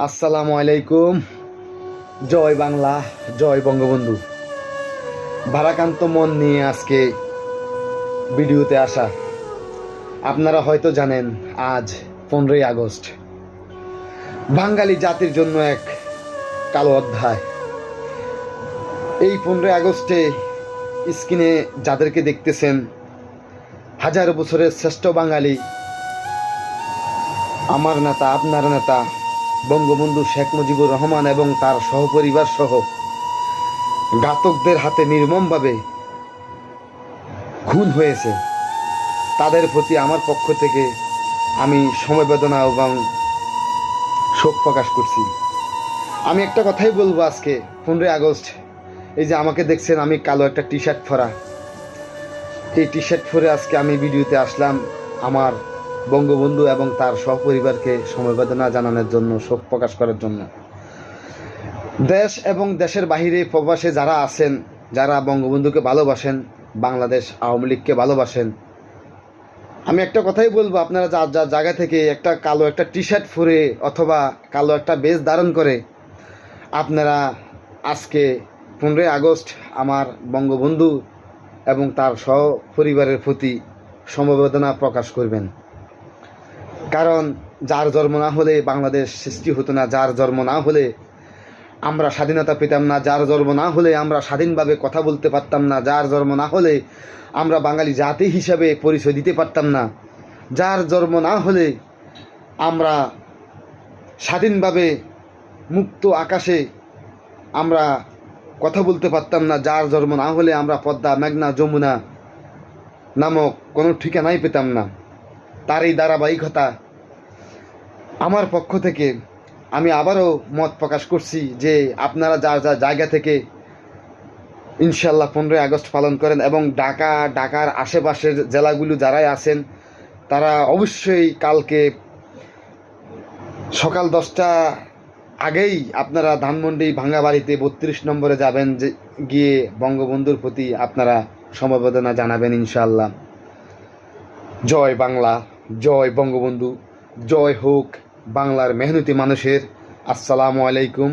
আসসালামু আলাইকুম। জয় বাংলা, জয় বঙ্গবন্ধু। ভারাক্রান্ত মন নিয়ে আজকে ভিডিওতে আসা। আপনারা হয়তো জানেন আজ 15ই আগস্ট বাঙালি জাতির জন্য এক কালো অধ্যায়। এই 15ই আগস্টে স্ক্রিনে যাদেরকে দেখতেছেন হাজার বছরের শ্রেষ্ঠ বাঙালি, আমার নেতা, আপনার নেতা বঙ্গবন্ধু শেখ মুজিবুর রহমান এবং তার সহপরিবার সহ ঘাতকদের হাতে নির্মমভাবে খুন হয়েছে। তাদের প্রতি আমার পক্ষ থেকে আমি সমবেদনা এবং শোক প্রকাশ করছি। আমি একটা কথাই বলবো, আজকে 15ই আগস্ট, এই যে আমাকে দেখছেন, আমি কালো একটা টি শার্ট পরা, এই টি শার্ট পরে আজকে আমি ভিডিওতে আসলাম আমার বঙ্গবন্ধু এবং তার সহপরিবারকে সমবেদনা জানানোর জন্য, শোক প্রকাশ করার জন্য। দেশ এবং দেশের বাহিরে প্রবাসে যারা আছেন, যারা বঙ্গবন্ধুকে ভালোবাসেন, বাংলাদেশ আওয়ামী লীগকে ভালোবাসেন, আমি একটা কথাই বলবো, আপনারা যার যার জায়গা থেকে একটা কালো একটা টি শার্ট পরে অথবা কালো একটা বেশ ধারণ করে আপনারা আজকে 15ই আগস্ট আমার বঙ্গবন্ধু এবং তার সহপরিবারের প্রতি সমবেদনা প্রকাশ করবেন। কারণ যার জন্ম না হলে বাংলাদেশ সৃষ্টি হতো না, যার জন্ম না হলে আমরা স্বাধীনতা পেতাম না, যার জন্ম না হলে আমরা স্বাধীনভাবে কথা বলতে পারতাম না, যার জন্ম না হলে আমরা বাঙালি জাতি হিসাবে পরিচয় দিতে পারতাম না, যার জন্ম না হলে আমরা স্বাধীনভাবে মুক্ত আকাশে আমরা কথা বলতে পারতাম না, যার জন্ম না হলে আমরা পদ্মা, মেঘনা, যমুনা নামক কোনো ঠিকানাই পেতাম না। তার এই ধারাবাহিকতা আমার পক্ষ থেকে আমি আবারও মত প্রকাশ করছি যে আপনারা যার যার জায়গা থেকে ইনশাল্লাহ 15ই আগস্ট পালন করেন এবং ঢাকার আশেপাশের জেলাগুলো যারাই আছেন তারা অবশ্যই কালকে সকাল 10টা আগেই আপনারা ধানমন্ডি ভাঙ্গাবাড়িতে 32 নম্বরে যাবেন, যে গিয়ে বঙ্গবন্ধুর প্রতি আপনারা সমবেদনা জানাবেন ইনশাল্লাহ। জয় বাংলা, জয় বঙ্গবন্ধু, জয় হোক বাংলার মেহনতি মানুষের। আসসালামু আলাইকুম।